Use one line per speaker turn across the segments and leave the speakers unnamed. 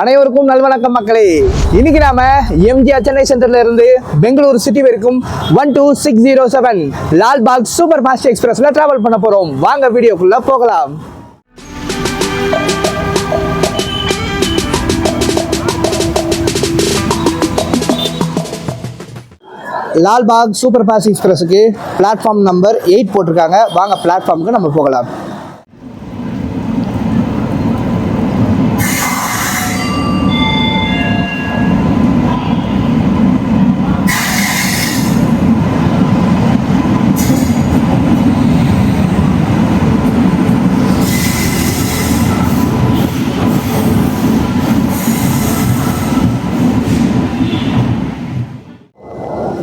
அனைவருக்கும் நல்வணக்கம் மக்களே. இன்னைக்கு நாம எம்ஜிஆர் சென்னை சென்டர்ல இருந்து பெங்களூர் சிட்டி வரைக்கும் 12607 லால்பாக் சூப்பர் ஃபாஸ்ட் எக்ஸ்பிரஸ்ல டிராவல் பண்ண போறோம். வாங்க வீடியோக்குள்ள போகலாம். லால்பாக் சூப்பர் ஃபாஸ்ட் எக்ஸ்பிரஸுக்கு பிளாட்ஃபார்ம் நம்பர் 8 போட்டிருக்காங்க. வாங்க பிளாட்ஃபார்முக்கு நம்ம போகலாம்.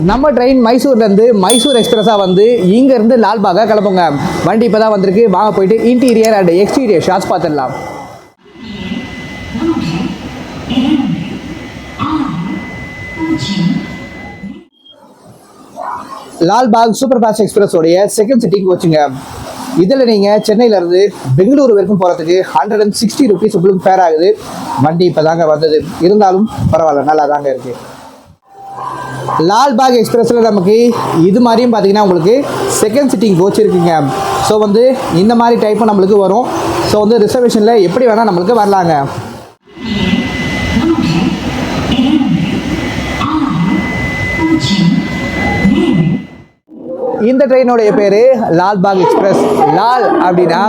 நம்ம ட்ரெயின் மைசூர்லேருந்து மைசூர் எக்ஸ்பிரஸாக வந்து இங்கேருந்து லால்பாகா கிளம்புங்க. வண்டி இப்போ தான் வந்திருக்கு. வாங்க போயிட்டு இன்டீரியர் அண்ட் எக்ஸ்டீரியர் ஷாட்ஸ் பார்த்துடலாம். லால்பாக் சூப்பர் ஃபாஸ்ட் எக்ஸ்பிரஸோடைய செகண்ட் சிட்டிங் வச்சுங்க. இதில் நீங்கள் சென்னையிலேருந்து பெங்களூரு வரைக்கும் போகிறதுக்கு 160 rupees உங்களுக்கு ஃபேர் ஆகுது. வண்டி இப்போ தாங்க வந்தது, இருந்தாலும் பரவாயில்ல, நல்லா தாங்க இருக்குது. லால்பாக் எக்ஸ்பிரஸில் நமக்கு இது மாதிரியும் பார்த்தீங்கன்னா உங்களுக்கு செகண்ட் சிட்டிங் கோச் இருக்குங்க. ஸோ வந்து இந்த மாதிரி டைப்பும் நம்மளுக்கு வரும். ஸோ வந்து ரிசர்வேஷனில் எப்படி வேணால் நம்மளுக்கு வரலாங்க. இந்த ட்ரெயினுடைய பேர் லால்பாக் எக்ஸ்பிரஸ். லால் அப்படின்னா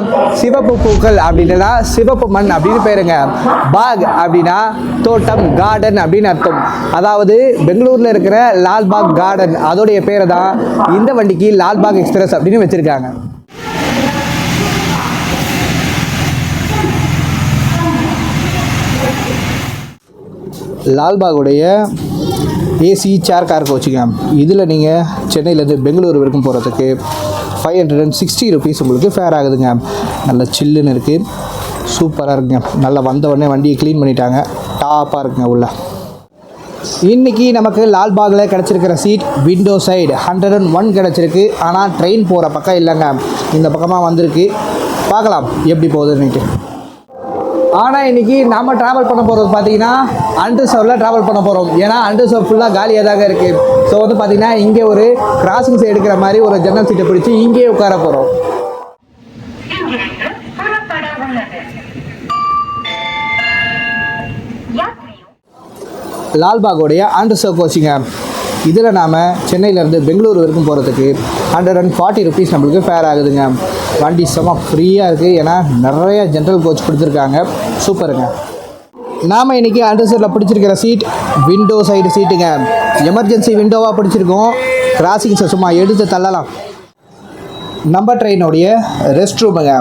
சிவப்பு பூக்கள், அப்படின்னா சிவப்பு மண் அப்படின்னு பேருங்க. பாக் அப்படின்னா தோட்டம், கார்டன் அப்படின்னு அர்த்தம். அதாவது பெங்களூரில் இருக்கிற லால்பாக் கார்டன் அதோடைய பேரை தான் இந்த வண்டிக்கு லால்பாக் எக்ஸ்பிரஸ் அப்படின்னு வச்சுருக்காங்க. லால்பாகுடைய ஏசி சேர் கார் கோச்சுங்க. இதில் நீங்கள் சென்னையிலேருந்து பெங்களூரு வரைக்கும் போகிறதுக்கு 560 rupees உங்களுக்கு ஃபேர் ஆகுதுங்க. நல்ல சில்லுன்னு இருக்குது, சூப்பராக இருக்குங்க. நல்லா வந்த உடனே வண்டியை க்ளீன் பண்ணிட்டாங்க, டாப்பாக இருக்குங்க உள்ள. இன்றைக்கி நமக்கு லால்பாகில் கிடச்சிருக்கிற சீட் விண்டோ சைடு 101 கிடச்சிருக்கு. ஆனால் ட்ரெயின் போகிற பக்கம் இல்லைங்க, இந்த பக்கமாக வந்திருக்கு. பார்க்கலாம் எப்படி போகுதுன்னுட்டு. ஆனால் இன்றைக்கி நாம் ட்ராவல் பண்ண போகிறது பார்த்தீங்கன்னா அன்ரிசர்வில் ட்ராவல் பண்ண போகிறோம். ஏன்னா அன்ரிசர்வ் ஃபுல்லாக காலியாக தாங்க இருக்குது. ஸோ வந்து பார்த்திங்கன்னா இங்கே ஒரு கிராசிங்ஸ் எடுக்கிற மாதிரி ஒரு ஜன்னல் சீட்டை பிடிச்சி இங்கேயே உட்கார போகிறோம். லால்பாகோடைய அன்ரிசர்வ் கோச்சிங்க. இதில் நாம் சென்னையிலேருந்து பெங்களூரு வரைக்கும் போகிறதுக்கு 140 rupees நம்மளுக்கு ஃபேர் ஆகுதுங்க. வண்டி செம்ம ஃப்ரீயாக இருக்குது, ஏன்னா நிறைய ஜென்ரல் கோச் கொடுத்துருக்காங்க. சூப்பருங்க. நாம் இன்றைக்கி அன்ரிசர்வில் பிடிச்சிருக்கிற சீட் விண்டோ சைடு சீட்டுங்க. எமர்ஜென்சி விண்டோவாக பிடிச்சிருக்கோம். கிராசிங்ஸை சும்மா எடுத்து தள்ளலாம். நம்ம ட்ரெயினுடைய ரெஸ்ட் ரூமுங்க,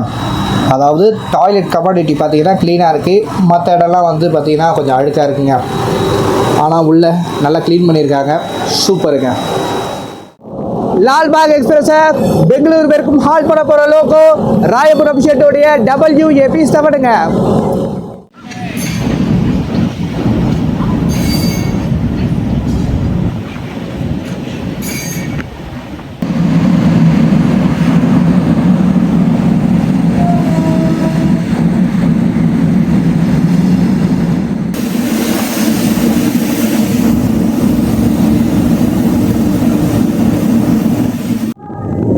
அதாவது டாய்லெட் கமாடிட்டி பார்த்திங்கன்னா க்ளீனாக இருக்குது. மற்ற இடம்லாம் வந்து பார்த்திங்கன்னா கொஞ்சம் அழுக்காக இருக்குங்க. ஆனால் உள்ள நல்லா க்ளீன் பண்ணியிருக்காங்க. சூப்பருங்க. லால்பாக் எக்ஸ்பிரஸை பெங்களூர் வரைக்கும் ஹால் பண்ண போகிற லோகோ ராயபுரம் ஷெட்டோடைய WAP7ங்க.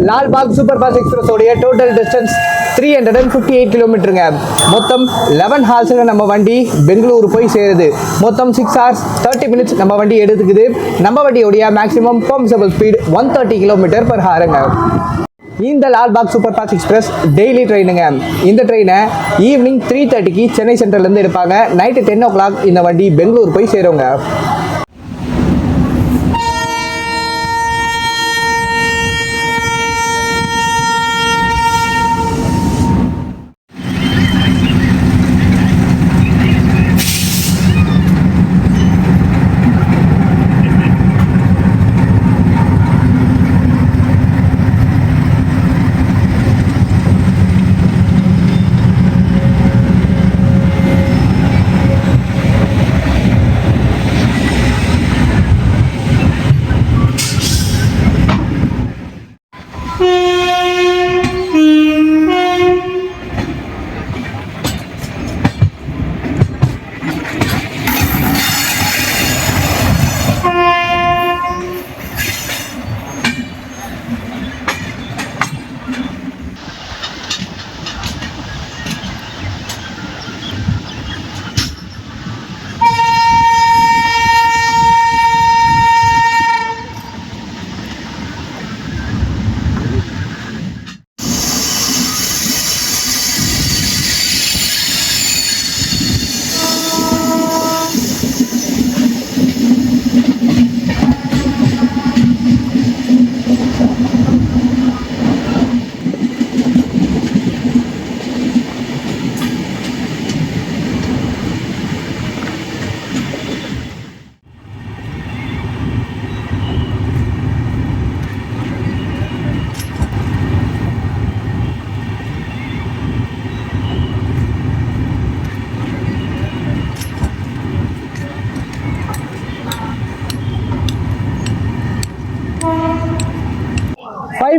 லால்பாக் சூப்பர் ஃபாஸ்ட் எக்ஸ்பிரஸோடைய டோட்டல் டிஸ்டன்ஸ் 358 கிலோமீட்டருங்க. மொத்தம் 11 ஹார்ஸுங்க நம்ம வண்டி பெங்களூரு போய் சேருது. மொத்தம் 6 hours 30 minutes நம்ம வண்டி எடுத்துக்குது. நம்ம வண்டியோடைய மேக்ஸிமம் பெர்மிசபிள் ஸ்பீட் 130 km/h. இந்த Lalbagh super fast express daily ட்ரெயினுங்க. இந்த ட்ரெயினை ஈவினிங் 3:30க்கு சென்னை சென்ட்ரல்லேருந்து எடுப்பாங்க. நைட்டு 10 o'clock இந்த வண்டி பெங்களூர் போய் சேருங்க.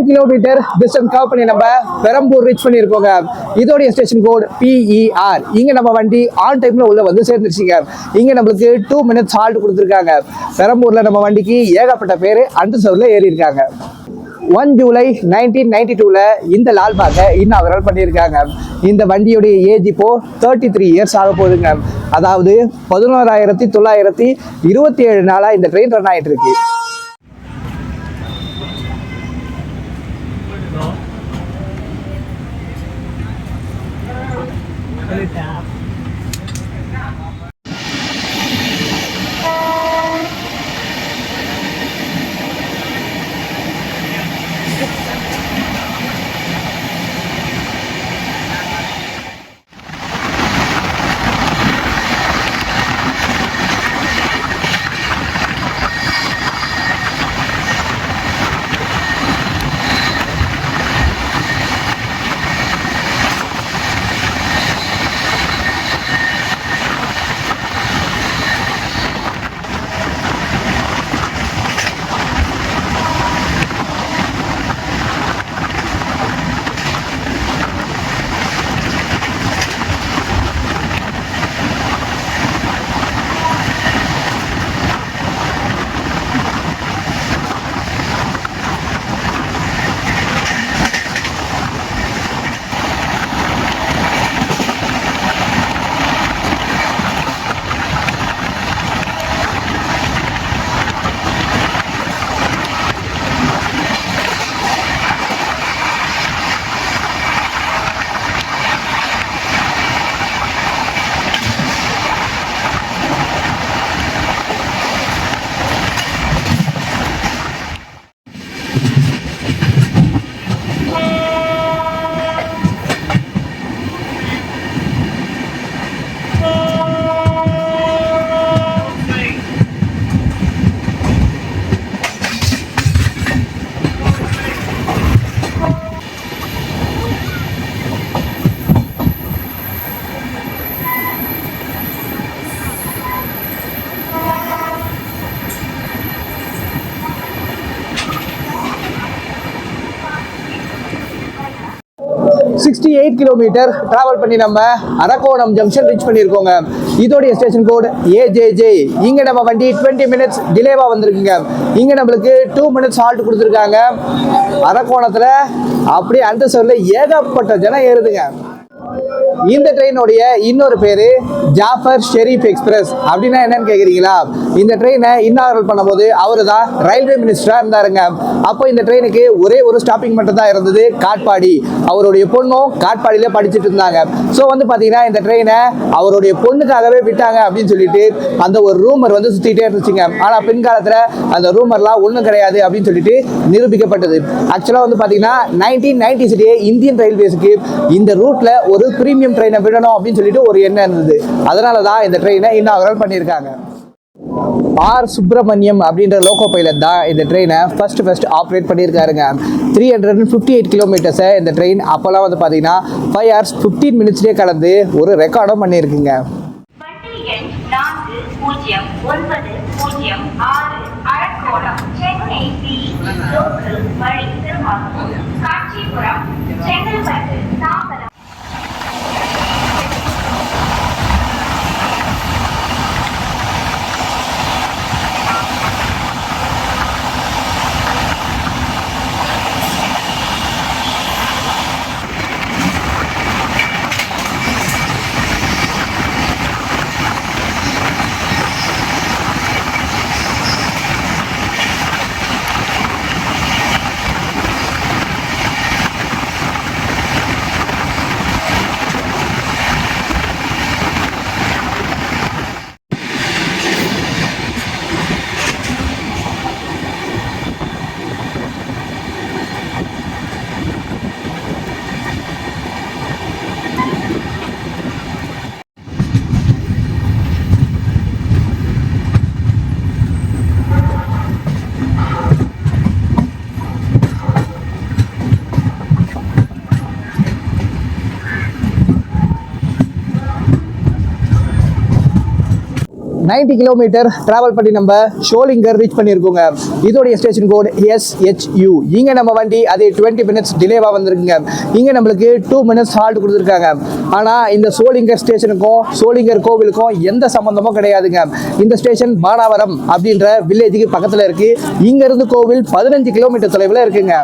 கிலோமீட்டர் டிஸ்டன்ஸ் கவர் பண்ணி நம்ம பெரம்பூர் ரீச் பண்ணியிருக்கோங்க. இதோடைய ஸ்டேஷன் கோட் PER. இங்க நம்ம வண்டி ஆன் டைம்ல உள்ள வந்து சேர்ந்துருச்சுங்க. இங்க நம்மளுக்கு 2 minutes ஹால்ட் கொடுத்துருக்காங்க. பெரம்பூர்ல நம்ம வண்டிக்கு ஏகப்பட்ட பேர் அன்ரிசர்வ்ல ஏறி இருக்காங்க. 1 ஜூலை 1992ல இந்த லால்பாகை இன்னாகரல் பண்ணியிருக்காங்க. இந்த வண்டியுடைய ஏஜ் இப்போ 33 இயர்ஸ் ஆக போகுதுங்க. அதாவது 11,927 நாளா இந்த ட்ரெயின் ரன் ஆயிட்டு இருக்கு. கிலோமீட்டர் டிராவல் பண்ணி நம்ம அரக்கோணம் ஜங்ஷன் ரீச் பண்ணியிருக்கோங்க. இதோடைய ஸ்டேஷன் கோட் AJJ. இங்க நம்ம வண்டி 20 minutes டிலேவா வந்திருக்குங்க. இங்க நம்மளுக்கு 2 minutes ஹால்ட் கொடுத்துருக்காங்க. அரக்கோணத்துல அப்படியே அன்ரிசர்வ்ல ஏகப்பட்ட ஜனம் ஏறுதுங்க. இந்த ட்ரெயினுடைய இன்னொரு பேரு ஜாஃபர் ஷெரீப் எக்ஸ்பிரஸ். அப்படின்னா என்னன்னு கேக்குறீங்களா? இந்த ட்ரெயினை இன்னாகரல் பண்ணும்போது அவரு தான் ரயில்வே மினிஸ்டரா இருந்தாருங்க. அப்போ இந்த ட்ரெயினுக்கு ஒரே ஒரு ஸ்டாப்பிங் மட்டும் தான் இருந்தது, காட்பாடி. அவருடைய பொண்ணும் காட்பாடியில படிச்சுட்டு இருந்தாங்க. ஸோ வந்து பாத்தீங்கன்னா இந்த ட்ரெயினை அவருடைய பொண்ணுக்காகவே விட்டாங்க அப்படின்னு சொல்லிட்டு அந்த ஒரு ரூமர் வந்து சுத்திட்டே இருந்துச்சுங்க. ஆனா பின்காலத்துல அந்த ரூமர்லாம் ஒண்ணும் கிடையாது அப்படின்னு சொல்லிட்டு நிரூபிக்கப்பட்டது. ஆக்சுவலா வந்து பாத்தீங்கன்னா 1990s இந்தியன் ரயில்வேஸ்க்கு இந்த ரூட்ல ஒரு பிரீமியம் ட்ரெயினை விடணும் அப்படின்னு சொல்லிட்டு ஒரு எண்ணம் இருந்தது. அதனாலதான் இந்த ட்ரெயினை இன்னாகரல் பண்ணியிருக்காங்க. சுப்பிரமணியம் அப்படின்ற லோகோ பைலட் தான் இந்த ட்ரெயினை ஃபர்ஸ்ட் ஆப்ரேட் பண்ணியிருக்காருங்க. 358 கிலோமீட்டர்ஸை இந்த ட்ரெயின் அப்போல்லாம் வந்து பார்த்தீங்கன்னா 5 hours 15 minutesலேயே கடந்து ஒரு ரெக்கார்டும் பண்ணியிருக்குங்க. 90 கிலோமீட்டர் டிராவல் பண்ணி நம்ம ஷோலிங்கர் ரீச் பண்ணியிருக்கோங்க. இதோடைய ஸ்டேஷன் கோட் SHU. இங்கே நம்ம வண்டி அதே 20 மினிட்ஸ் டிலேவாக வந்திருக்குங்க. இங்கே நம்மளுக்கு 2 மினிட்ஸ் ஹால்ட் கொடுத்துருக்காங்க. ஆனால் இந்த சோளிங்கர் ஸ்டேஷனுக்கும் சோளிங்கர் கோவிலுக்கும் எந்த சம்பந்தமும் கிடையாதுங்க. இந்த ஸ்டேஷன் பானாவரம் அப்படின்ற வில்லேஜுக்கு பக்கத்தில் இருக்கு. இங்கேருந்து கோவில் 15 கிலோமீட்டர் தொலைவில் இருக்குங்க.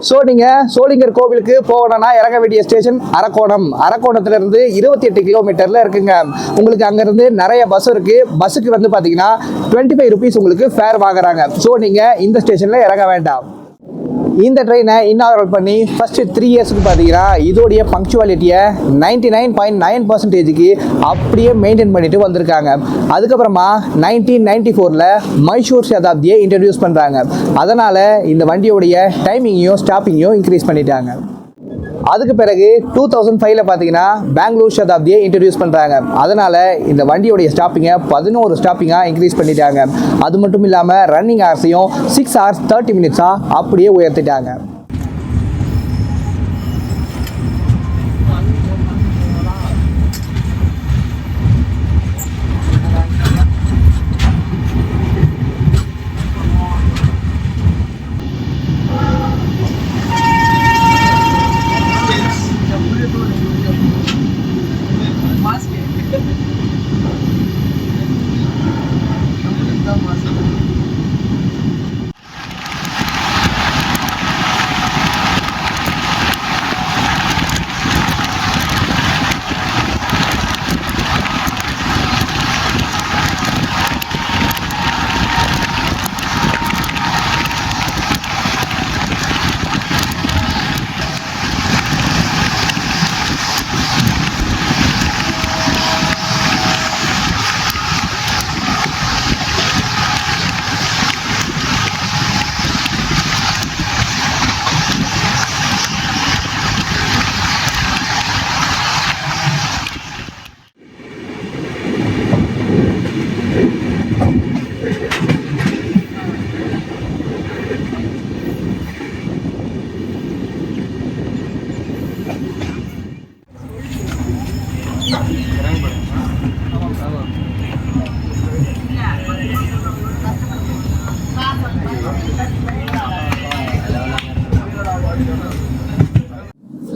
ஸோ நீங்கள் சோளிங்கர் கோவிலுக்கு போகணும்னா இறங்க வேண்டிய ஸ்டேஷன் அரக்கோணம். அரக்கோணத்துலேருந்து 28 கிலோமீட்டரில் இருக்குங்க. உங்களுக்கு அங்கேருந்து நிறைய பஸ் இருக்குது. பஸ்ஸுக்கு வந்து பார்த்தீங்கன்னா 25 ருபீஸ் உங்களுக்கு ஃபேர் வாங்குறாங்க. ஸோ நீங்கள் இந்த ஸ்டேஷனில் இறங்க வேண்டாம். இந்த ட்ரெயினை இன்னாகரல் பண்ணி ஃபஸ்ட்டு 3 இயர்ஸுக்கு பார்த்தீங்கன்னா இதோடைய பங்க்சுவாலிட்டியை 99.9% அப்படியே மெயின்டைன் பண்ணிட்டு வந்திருக்காங்க. அதுக்கப்புறமா 1994 மைசூர் சதாப்தியை இன்ட்ரடியூஸ் பண்ணுறாங்க. அதனால் இந்த வண்டியோடைய டைமிங்கையும் ஸ்டாப்பிங்கையும் இன்க்ரீஸ் பண்ணிட்டாங்க. அதுக்கு பிறகு 2005 பார்த்தீங்கன்னா பெங்களூர் சதாப்தியை இன்ட்ரடியூஸ் பண்ணுறாங்க. அதனால் இந்த வண்டியோடைய ஸ்டாப்பிங்கை 11 ஸ்டாப்பிங்காக இன்க்ரீஸ் பண்ணிட்டாங்க. அது மட்டும் இல்லாமல் ரன்னிங் ஹவர்ஸையும் 6 hours 30 minutes அப்படியே உயர்த்திட்டாங்க.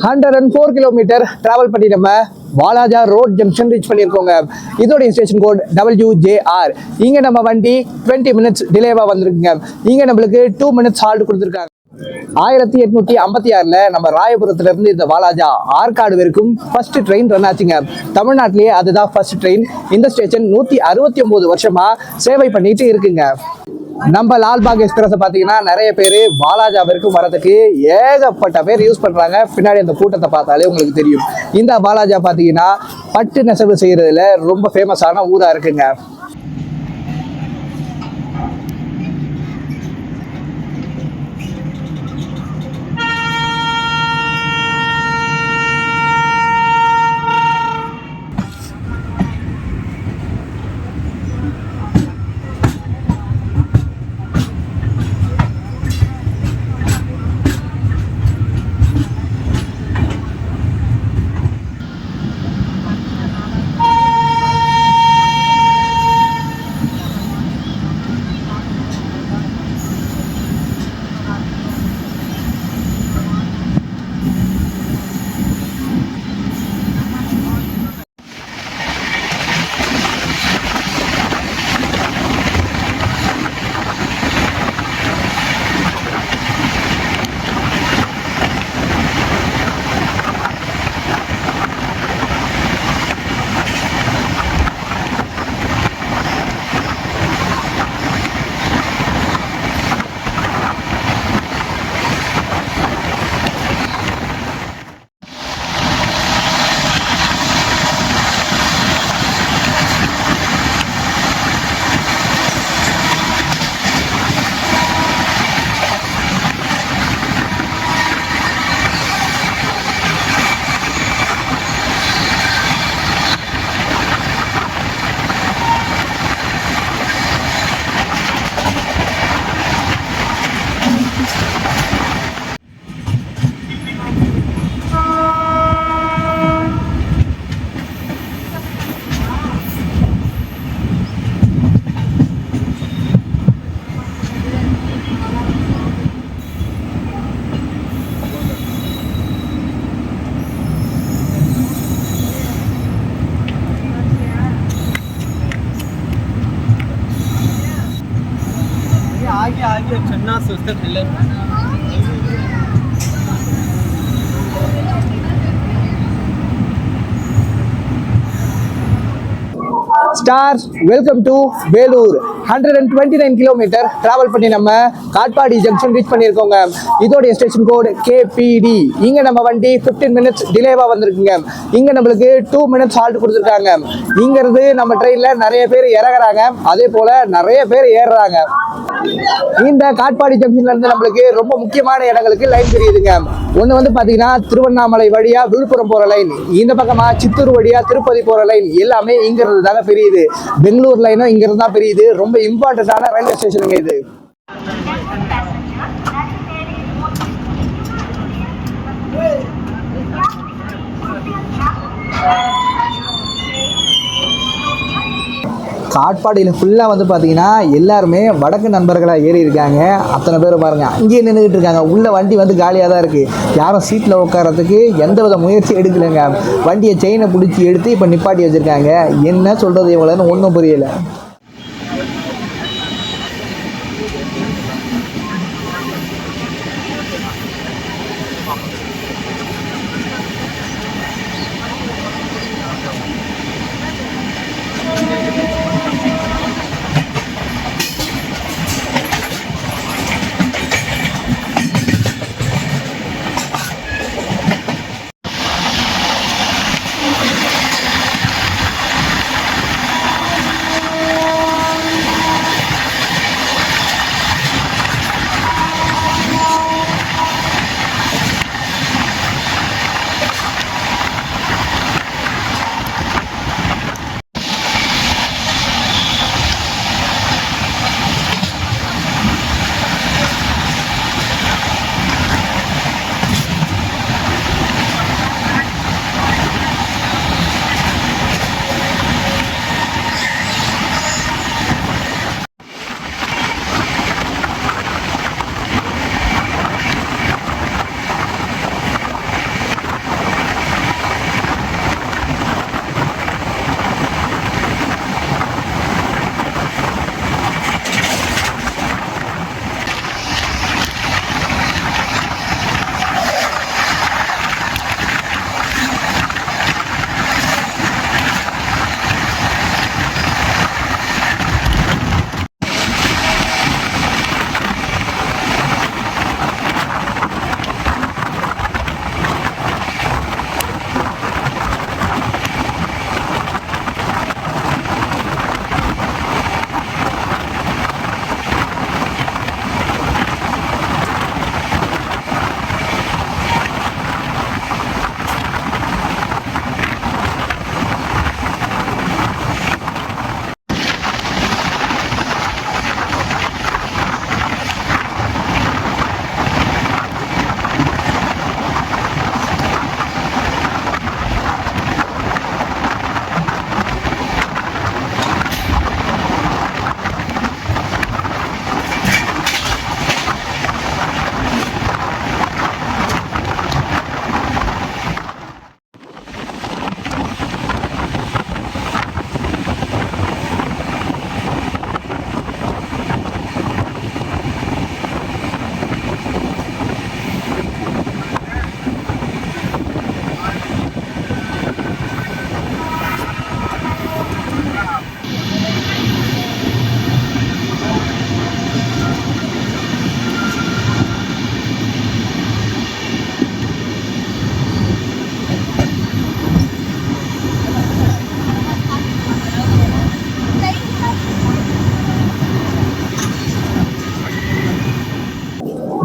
$104 கிலோமீட்டர் டிராவல் பண்ணி நம்ம வாலாஜா ரோட் ஜங்ஷன் ரீச் பண்ணியிருக்கோங்க. இதோடைய ஸ்டேஷன் கோட் WJR. இங்கே நம்ம வண்டி 20 மினிட்ஸ் டிலேவாக வந்திருக்குங்க. இங்கே நம்மளுக்கு 2 மினிட்ஸ் ஹால்ட் கொடுத்துருக்காங்க. 1856 நம்ம ராயபுரத்துல இருந்து இந்த வாலாஜா ஆற்காடு வரைக்கும் ஃபர்ஸ்ட் ட்ரெயின் ரன் ஆச்சுங்க. தமிழ்நாட்டிலேயே அதுதான் ஃபர்ஸ்ட் ட்ரெயின். இந்த ஸ்டேஷன் 169 வருஷமா சேவை பண்ணிட்டு இருக்குங்க. நம்ம லால்பாக் எக்ஸ்பிரஸ் பார்த்தீங்கன்னா நிறைய பேர் வாலாஜா வரைக்கும் வரதுக்கு ஏகப்பட்ட பேர் யூஸ் பண்ணுறாங்க. பின்னாடி அந்த கூட்டத்தை பார்த்தாலே உங்களுக்கு தெரியும். இந்த வாலாஜா பார்த்தீங்கன்னா பட்டு நெசவு செய்கிறதுல ரொம்ப ஃபேமஸான ஊராக இருக்குங்க.
आगे चन्ना सोचते थे
stars welcome to Vellore. 129 kilometre travel பண்ணி நம்ம காட்பாடி ஜங்ஷன் ரீச் பண்ணியிருக்கோங்க. இதோடைய ஸ்டேஷன் கோடு KPD. இங்கே நம்ம வண்டி 15 மினிட்ஸ் டிலேவாக வந்திருக்குங்க. இங்கே நம்மளுக்கு 2 மினிட்ஸ் ஹால்ட் கொடுத்துருக்காங்க. இங்கிருந்து நம்ம ட்ரெயினில் நிறைய பேர் இறங்குறாங்க, அதே போல் நிறைய பேர் ஏறுறாங்க. இந்த காட்பாடி ஜங்ஷன்ல இருந்து நம்மளுக்கு ரொம்ப முக்கியமான இடங்களுக்கு லைன் தெரியுதுங்க. ஒன்று வந்து பார்த்தீங்கன்னா திருவண்ணாமலை வழியாக விழுப்புரம் போகிற லைன், இந்த பக்கமாக சித்தூர் வழியாக திருப்பதி போகிற லைன் எல்லாமே இங்கிருந்து தாங்க பெரியுது. பெங்களூர் லைனும் இங்கிருந்து தான் பெரியுது. ரொம்ப இம்பார்ட்டன்டான ரயில்வே ஸ்டேஷனுங்க இது. காட்பாடியில் ஃபுல்லாக வந்து பார்த்தீங்கன்னா எல்லாருமே வடக்கு நண்பர்களாக ஏறி இருக்காங்க. அத்தனை பேர் பாருங்கள் அங்கேயே நின்றுக்கிட்டு இருக்காங்க. உள்ள வண்டி வந்து காலியாக தான் இருக்குது. யாரும் சீட்டில் உட்காரத்துக்கு எந்த வித முயற்சி எடுக்கலைங்க. வண்டியை செயினை பிடிச்சி எடுத்து இப்போ நிப்பாட்டி வச்சுருக்காங்க. என்ன சொல்கிறது இவங்களன்னு ஒன்றும் புரியலை.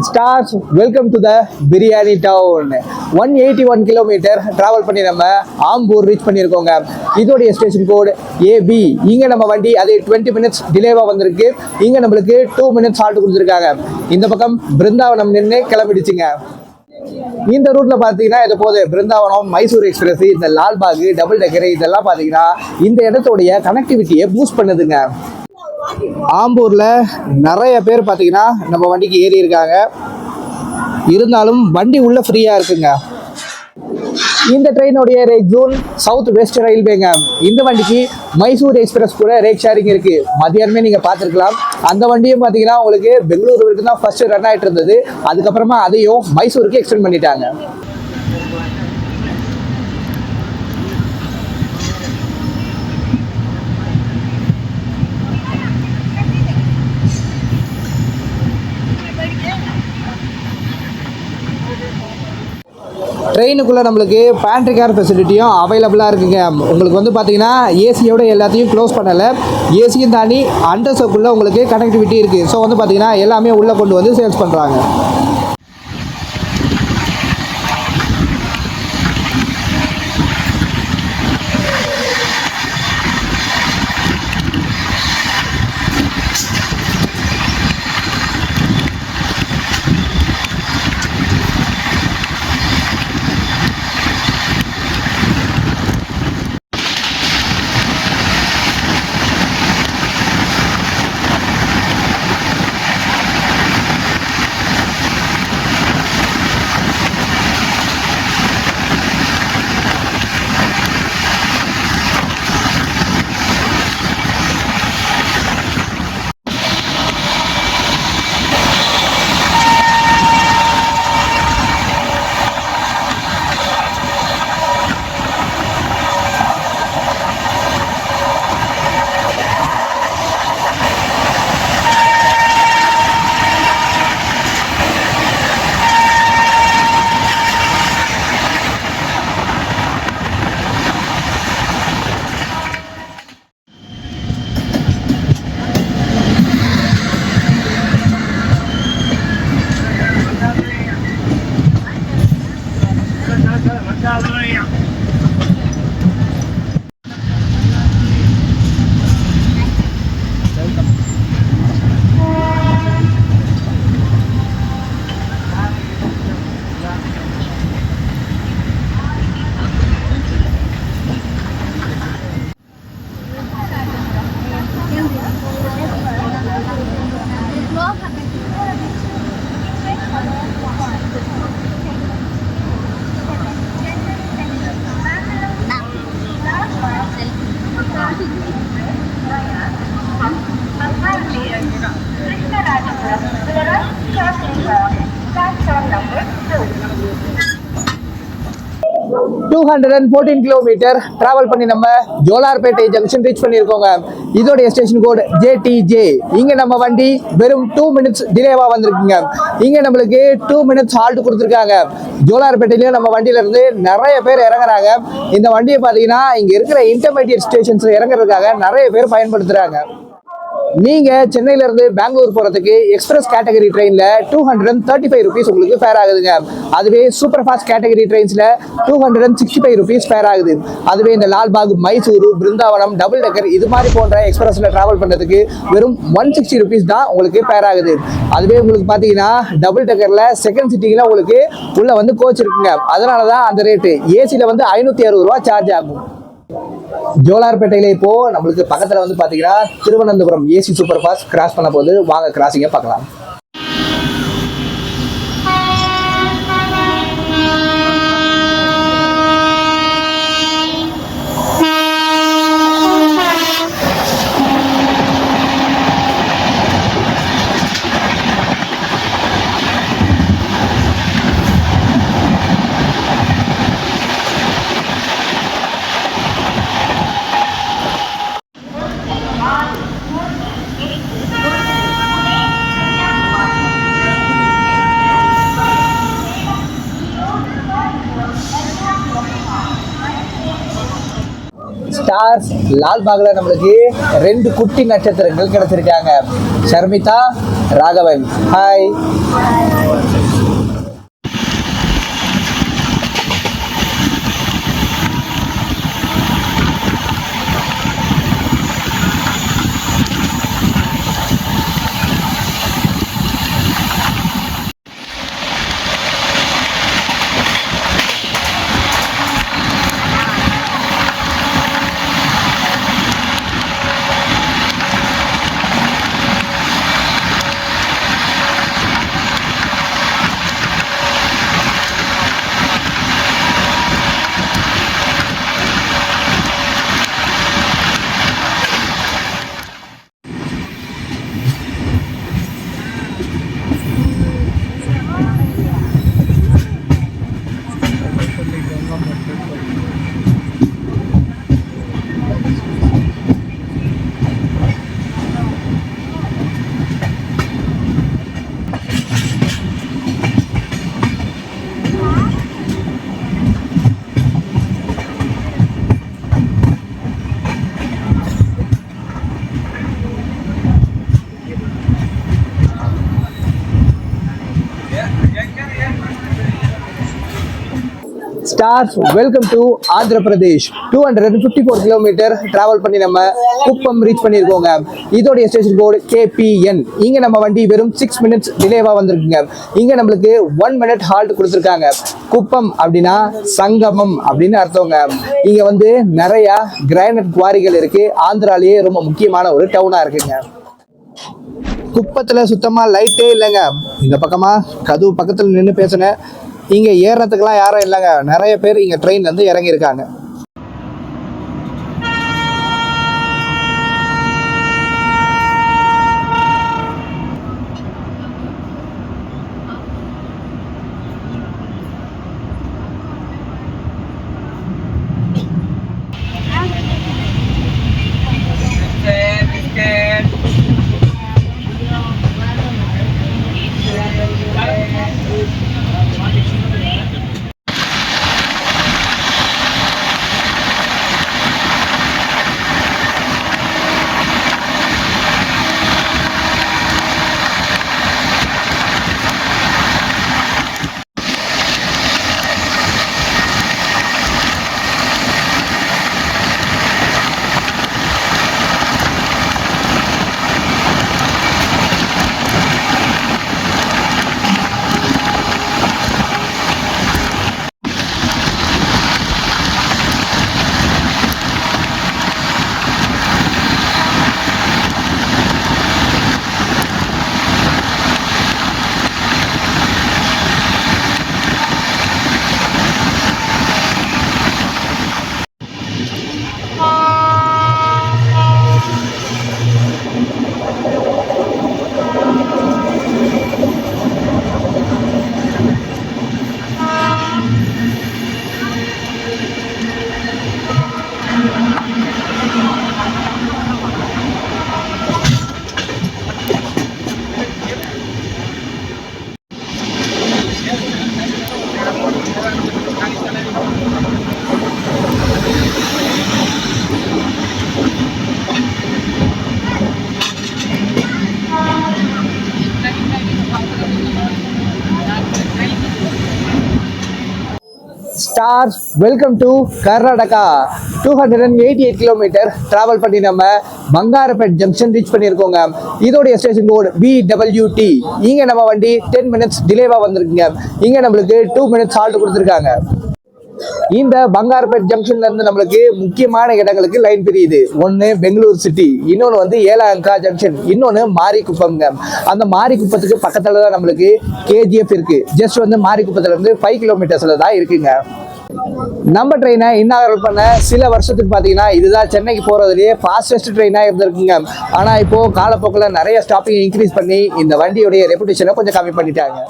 Stars welcome to the biryani town. 181 kilometre travel பண்ணி நம்ம ஆம்பூர் ரீச் பண்ணியிருக்கோங்க. இதோடைய ஸ்டேஷன் கோடு AB. இங்கே நம்ம வண்டி அதே 20 மினிட்ஸ் டிலேவாக வந்திருக்கு. இங்கே நம்மளுக்கு 2 மினிட்ஸ் ஹால்ட் கொடுத்துருக்காங்க. இந்த பக்கம் பிருந்தாவனம் நின்று கிளம்பிடுச்சுங்க. இந்த ரூட்ல பாத்தீங்கன்னா இது போது பிருந்தாவனம், மைசூர் எக்ஸ்பிரஸ், இந்த லால்பாக், டபுள் டெக்கர் இதெல்லாம் பாத்தீங்கன்னா இந்த இடத்தோடைய கனெக்டிவிட்டியை பூஸ்ட் பண்ணுதுங்க. ஆம்பூர்ல நிறைய பேர் பாத்தீங்கன்னா நம்ம வண்டிக்கு ஏறி இருக்காங்க. இருந்தாலும் வண்டி உள்ள ஃப்ரீயா இருக்குங்க. இந்த ட்ரெயினுடைய ரேக் ஜோன் சவுத் வெஸ்ட் ரயில்வேங்க. இந்த வண்டிக்கு மைசூர் எக்ஸ்பிரஸ் கூட ரேக் ஷேரிங் இருக்கு. மதியானமே நீங்க பார்த்துருக்கலாம். அந்த வண்டியும் பார்த்தீங்கன்னா உங்களுக்கு பெங்களூரு வரைக்கும் தான் ஃபர்ஸ்ட் ரன் ஆகிட்டு இருந்தது. அதுக்கப்புறமா அதையும் மைசூருக்கு எக்ஸ்டெண்ட் பண்ணிட்டாங்க. ட்ரெயினுக்குள்ளே நம்மளுக்கு பேண்ட்ரி கார் ஃபெசிலிட்டியும் அவைலபிளாக இருக்குங்க. உங்களுக்கு வந்து பார்த்தீங்கன்னா ஏசியோட எல்லாத்தையும் க்ளோஸ் பண்ணலை. ஏசியும் தாண்டி அண்டர் சர்க்குள்ளே உங்களுக்கு கனெக்டிவிட்டி இருக்குது. ஸோ வந்து பார்த்தீங்கன்னா எல்லாமே உள்ளே கொண்டு வந்து சேல்ஸ் பண்ணுறாங்க.
Hallelujah.
214 கிலோமீட்டர் டிராவல் பண்ணி நம்ம ஜோலார்பேட்டை ஜங்ஷன் ரீச் பண்ணியிருக்கோங்க. இதோடைய ஸ்டேஷன் கோட் JTJ. இங்க நம்ம வண்டி வெறும் 2 மினிட்ஸ் டிலேவா வந்திருக்குங்க. இங்க நம்மளுக்கு 2 மினிட்ஸ் ஹால்ட் கொடுத்துருக்காங்க. ஜோலார்பேட்டையிலயும் நம்ம வண்டியில இருந்து நிறைய பேர் இறங்குறாங்க. இந்த வண்டியை பார்த்தீங்கன்னா இங்க இருக்கிற இன்டர்மீடியட் ஸ்டேஷன்ஸ் இறங்குறதுக்காக நிறைய பேர் பயன்படுத்துறாங்க. நீங்க சென்னையில இருந்து பெங்களூர் போறதுக்கு எக்ஸ்பிரஸ் கேட்டகரி ட்ரெயின்ல 235 ருபீஸ் உங்களுக்கு ஃபேர் ஆகுதுங்க. அதுவே சூப்பர் ஃபாஸ்ட் கேட்டகரி ட்ரெயின்ஸ்ல 265 ருபீஸ் ஃபேர் ஆகுது. அதுவே இந்த லால்பாக், மைசூரு, பிருந்தாவனம், டபுள் டெக்கர் இது மாதிரி போன்ற எக்ஸ்பிரஸ்ல டிராவல் பண்றதுக்கு வெறும் 160 ருபீஸ் தான் உங்களுக்கு ஃபேர் ஆகுது. அதுவே உங்களுக்கு பாத்தீங்கன்னா டபுள் டெக்கர்ல செகண்ட் சிட்டிங்ல உங்களுக்கு உள்ள வந்து கோச் இருக்குங்க. அதனாலதான் அந்த ரேட்டு. ஏசில வந்து 560 ரூபாய் சார்ஜ் ஆகும். ஜோலார்பேட்டையில இப்போ நம்மளுக்கு பக்கத்துல வந்து பாத்தீங்கன்னா Thiruvananthapuram AC super fast cross பண்ண போது வாங்க கிராசிங்க பார்க்கலாம். ஸ்டார்ஸ் லால்பாக்ல நம்மளுக்கு 2 குட்டி நட்சத்திரங்கள் கிடைச்சிருக்காங்க. Sharmitha, Raghavan. Hi. Stars welcome to Andhra Pradesh. 254 kilometre travel பண்ணி நம்ம குப்பம் ரீச் பண்ணியிருக்கோங்க. இதோடைய ஸ்டேஷன் கோடு KPN. இங்கே நம்ம வண்டி வெறும் 6 மினிட்ஸ் டிலேவாக வந்திருக்குங்க. இங்கே நம்மளுக்கு 1 மினிட் ஹால்ட் கொடுத்துருக்காங்க. குப்பம் அப்படின்னா சங்கமம் அப்படின்னு அர்த்தங்க. இங்கே வந்து நிறையா கிரானைட் குவாரிகள் இருக்கு. ஆந்திராலேயே ரொம்ப முக்கியமான ஒரு டவுனாக இருக்குங்க. குப்பத்தில் சுத்தமாக லைட்டே இல்லைங்க. இந்த பக்கமாக கதவு பக்கத்தில் நின்று பேசினேன். இங்கே ஏறுறதுக்கெல்லாம் யாரும் இல்லைங்க. நிறைய பேர் இங்கே ட்ரெயின்லேருந்து இறங்கியிருக்காங்க. Stars welcome to Karnataka. 288 kilometre travel பண்ணி நம்ம பங்காரப்பேட் ஜங்ஷன் ரீச் பண்ணியிருக்கோங்க. இதோடைய ஸ்டேஷன் கோடு BWT. இங்கே நம்ம வண்டி 10 மினிட்ஸ் டிலேவாக வந்திருக்குங்க. இங்கே நம்மளுக்கு 2 மினிட்ஸ் ஹால்ட் கொடுத்துருக்காங்க. இந்த பங்காரப்பேட் ஜங்ஷன்ல இருந்து நம்மளுக்கு முக்கியமான இடங்களுக்கு லைன் பிரியுது. ஒன்று பெங்களூர் சிட்டி, இன்னொன்று வந்து ஏலங்கா ஜங்ஷன், இன்னொன்று மாரிக்குப்பம்ங்க. அந்த மாரிக்குப்பத்துக்கு பக்கத்துல தான் நம்மளுக்கு KGF இருக்கு. ஜஸ்ட் வந்து மாரிக்குப்பத்துல இருந்து 5 கிலோமீட்டர்ஸ்ல தான் இருக்குங்க. நம்ம ட்ரெயினை இன்னாகரல் பண்ண சில வருஷத்துக்கு பார்த்தீங்கன்னா இதுதான் சென்னைக்கு போகிறதுலேயே ஃபாஸ்டஸ்ட் ட்ரெயினாக இருந்திருக்குங்க. ஆனால் இப்போது காலப்போக்கில் நிறைய ஸ்டாப்பிங் இன்க்ரீஸ் பண்ணி இந்த வண்டியுடைய ரெப்புடேஷனை கொஞ்சம் கம்மி பண்ணிட்டாங்க.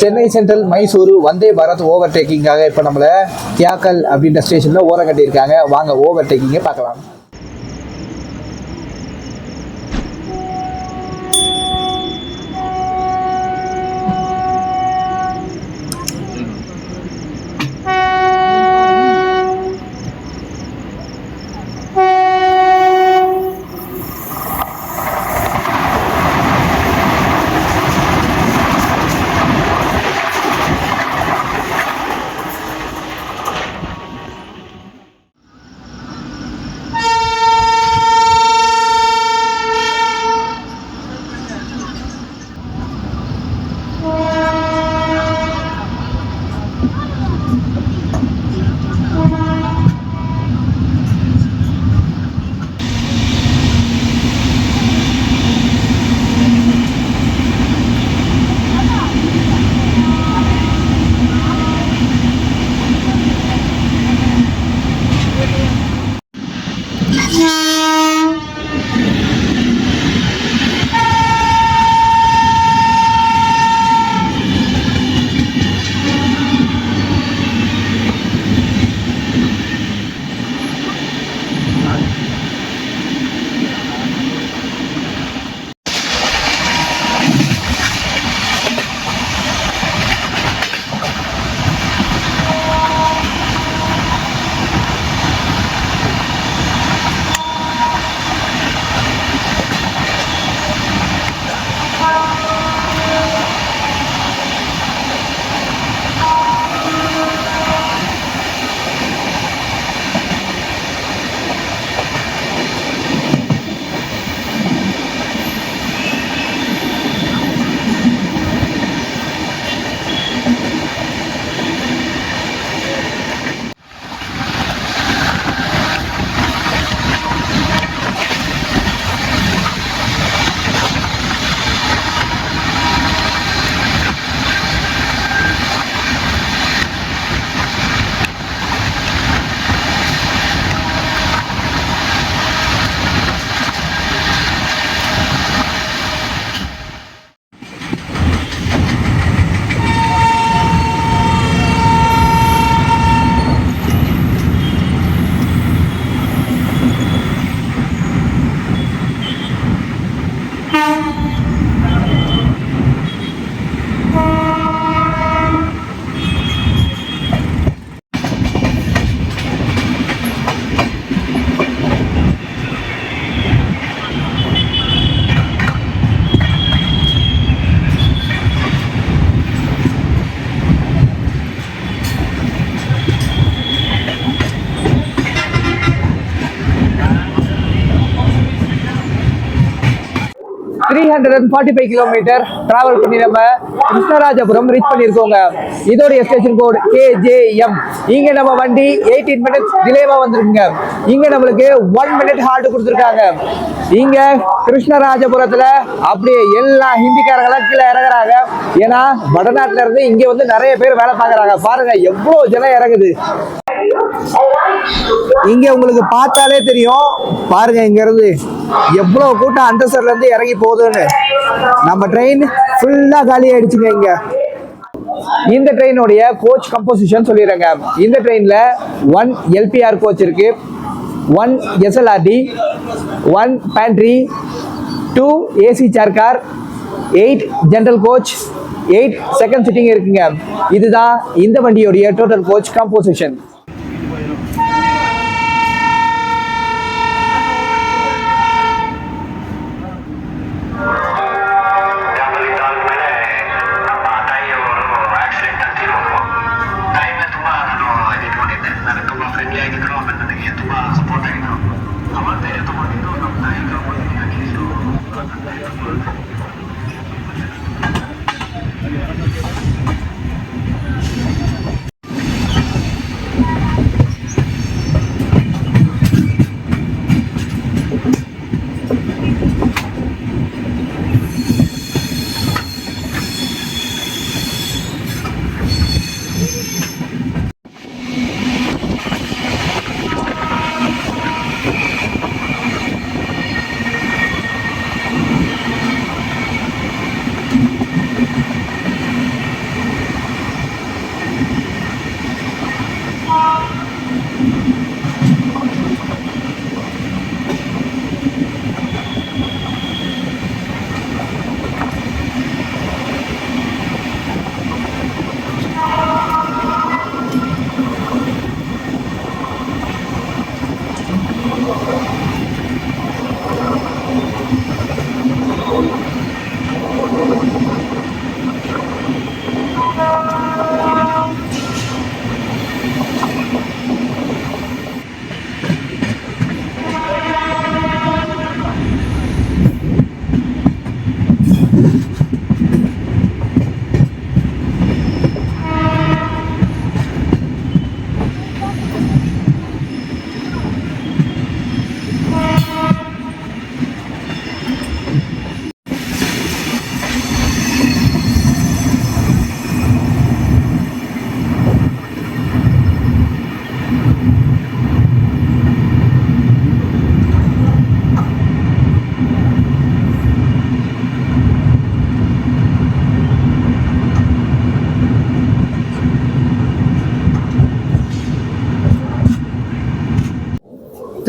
சென்னை சென்ட்ரல் மைசூரு வந்தே பாரத் ஓவர்டேக்கிங்காக இப்போ நம்மளை தியாக்கல் அப்படின்ற ஸ்டேஷனில் ஓரம் கட்டியிருக்காங்க. வாங்க ஓவர்டேக்கிங்கை பார்க்கலாம். 345 கிலோமீட்டர் டிராவல் பண்ணி நம்ம கிருஷ்ணராஜபுரம் ரீச் பண்ணியிருக்கோங்க. இதோடைய ஸ்டேஷன் கோட் KJM. இங்க நம்ம வண்டி 18 மினிட்ஸ் டிலேவா வந்திருக்குங்க. இங்க நம்மளுக்கு 1 மினிட் ஹால்ட் கொடுத்துருக்காங்க. இங்க கிருஷ்ணராஜபுரத்துல அப்படியே எல்லா ஹிந்திக்காரங்களும் கீழே இறங்குறாங்க. ஏன்னா வடநாட்டுல இருந்து இங்க வந்து நிறைய பேர் வேலை பார்க்கறாங்க. பாருங்க எவ்வளவு ஜனம் இறங்குது. இங்க உங்களுக்கு பார்த்தாலே தெரியும். பாருங்க இங்க இருந்து எவ்வளவு கூட்டம் அந்த சைடுல இருந்து இறங்கி போகுதுன்னு. நம்ம ட்ரெயின் ஃபுல்லா காலி ஆயிடுச்சுங்க. இங்க இந்த ட்ரெயினுடைய கோச் கம்போசிஷன் சொல்லிடுறேங்க. இந்த ட்ரெயின்ல 1 LPR கோச் இருக்கு, 1 SLRD, 1 pantry, 2 AC chair car, 8 general coach, 8 second sitting இருக்குங்க. இதுதான் இந்த வண்டியோடைய total coach composition.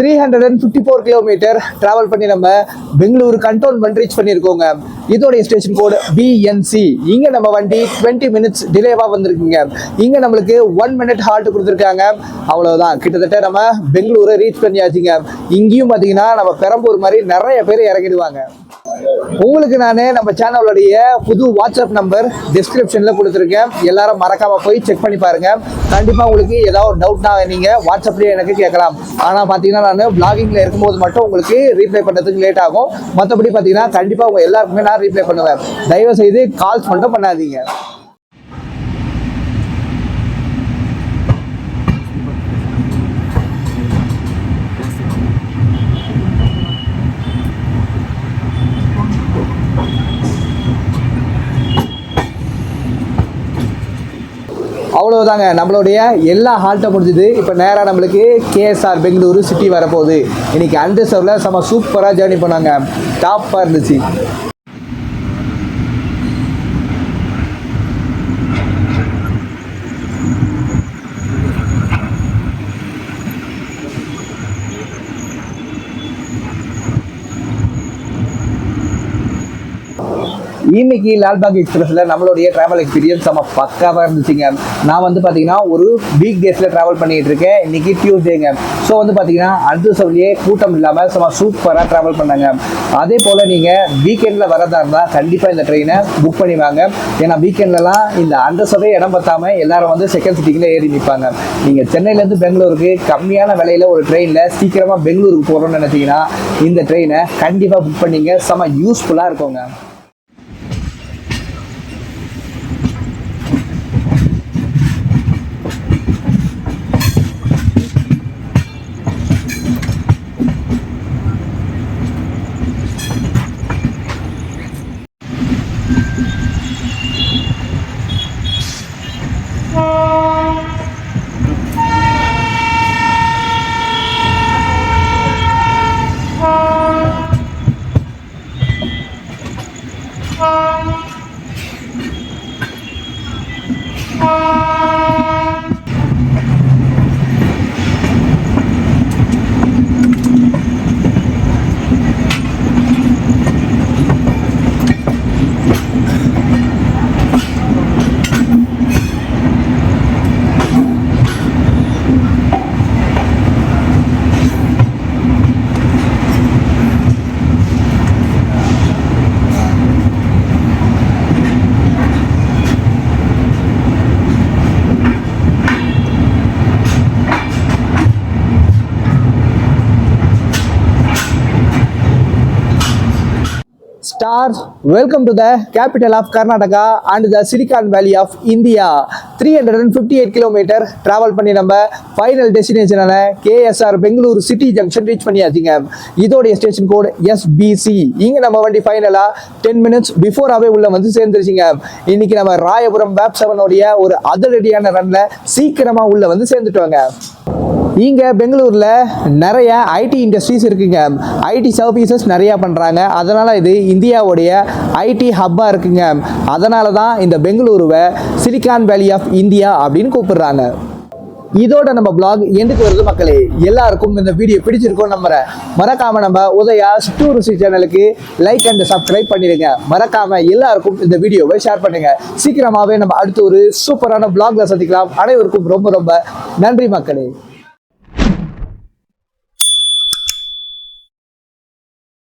$354 kilometre travel பண்ணி நம்ம பெங்களூர் கண்டோன்மெண்ட் ரீச் பண்ணியிருக்கோங்க. இதோடைய ஸ்டேஷன் கோடு BNC. இங்க நம்ம வண்டி 20 மினிட்ஸ் டிலேவா வந்திருக்குங்க. இங்க நம்மளுக்கு 1 மினிட் ஹால்ட் கொடுத்துருக்காங்க. அவ்வளவுதான், கிட்டத்தட்ட நம்ம பெங்களூரை ரீச் பண்ணியாச்சுங்க. இங்கேயும் பார்த்தீங்கன்னா நம்ம பெரம்பூர் மாதிரி நிறைய பேர் இறங்கிடுவாங்க. உங்களுக்கு நான் நம்ம சேனலுடைய புது வாட்ஸ்அப் நம்பர் டிஸ்கிரிப்ஷன்ல கொடுத்துருக்கேன். எல்லாரும் மறக்காம போய் செக் பண்ணி பாருங்க. கண்டிப்பா உங்களுக்கு ஏதாவது டவுட்னா நீங்க வாட்ஸ்அப்லயே எனக்கு கேட்கலாம். ஆனா பாத்தீங்கன்னா நான் vloggingல இருக்கும்போது மட்டும் உங்களுக்கு ரீப்ளை பண்றதுக்கு லேட் ஆகும். மற்றபடி பாத்தீங்கன்னா கண்டிப்பா உங்க எல்லாருக்குமே நான் ரீப்ளை பண்ணுவேன். தயவு செய்து கால்ஸ் மட்டும் பண்ணாதீங்க. அவ்வளோதாங்க, நம்மளுடைய எல்லா ஹால்ட்டும் முடிஞ்சுது. இப்போ நேராக நம்மளுக்கு KSR பெங்களூரு சிட்டி வரப்போகுது. இன்னைக்கு அன்ரிசர்வ்ல செம்ம சூப்பராக ஜேர்னி பண்ணாங்க. டாப்பாக இருந்துச்சு. இன்னைக்கு லால்பாக் எக்ஸ்பிரஸில் நம்மளுடைய ட்ராவல் எக்ஸ்பீரியன்ஸ் நம்ம பக்காவாக இருந்துச்சுங்க. நான் வந்து பார்த்தீங்கன்னா ஒரு வீக் டேஸில் ட்ராவல் பண்ணிகிட்டு இருக்கேன். இன்னைக்கு டியூஸ்டேங்க. ஸோ வந்து பார்த்தீங்கன்னா அன்ரிசர்வ்லேயே கூட்டம் இல்லாமல் சும்மா சூப்பராக ட்ராவல் பண்ணாங்க. அதே போல் நீங்கள் வீக்கெண்டில் வரதா இருந்தால் கண்டிப்பாக இந்த ட்ரெயினை புக் பண்ணி வாங்க. ஏன்னா வீக்கெண்ட்லலாம் இந்த அன்ரிசர்வே இடம் பத்தாமல் எல்லாரும் வந்து செகண்ட் சிட்டிங்கில் ஏறி நிற்பாங்க. நீங்கள் சென்னையிலேருந்து பெங்களூருக்கு கம்மியான விலையில் ஒரு ட்ரெயினில் சீக்கிரமாக பெங்களூருக்கு போகிறோம்னு நினச்சிங்கன்னா இந்த ட்ரெயினை கண்டிப்பாக புக் பண்ணிங்க. செம்ம யூஸ்ஃபுல்லாக இருக்குங்க. Stars, welcome to the capital of Karnataka and the Silicon Valley of India. 358 kilometer travel பண்ணி நம்ம ஃபைனல் டெஸ்டினேஷனான KSR Bangalore city junction reach பண்ணியாச்சுங்க. இதோடைய ஸ்டேஷன் கோட் SBC. இங்கே நம்ம வண்டி ஃபைனலாக 10 minutes பிஃபோராகவே உள்ள வந்து சேர்ந்துருச்சுங்க. இன்னைக்கு நம்ம ராயபுரம் வேப் 7 ஒரு அதிரடியான ரன்ல சீக்கிரமாக உள்ள வந்து சேர்ந்துட்டோங்க. இங்கே பெங்களூரில் நிறைய ஐடி இண்டஸ்ட்ரீஸ் இருக்குங்க. ஐடி சர்வீசஸ் நிறையா பண்ணுறாங்க. அதனால் இது இந்தியாவுடைய ஐடி ஹப்பாக இருக்குங்க. அதனால தான் இந்த பெங்களூருவை சிலிக்கான் வேலி ஆஃப் இந்தியா அப்படின்னு கூப்பிடுறாங்க. இதோட நம்ம பிளாக் எண்டுக்கு வருது மக்களே. எல்லாருக்கும் இந்த வீடியோ பிடிச்சிருக்கோம் நம்புறேன். மறக்காம நம்ம உதயா டூரிஸ்ட் சேனலுக்கு லைக் அண்ட் சப்ஸ்கிரைப் பண்ணிடுங்க. மறக்காம எல்லாருக்கும் இந்த வீடியோவை ஷேர் பண்ணுங்க. சீக்கிரமாகவே நம்ம அடுத்து ஒரு சூப்பரான பிளாக்ல சந்திக்கலாம். அனைவருக்கும் ரொம்ப ரொம்ப நன்றி மக்களே.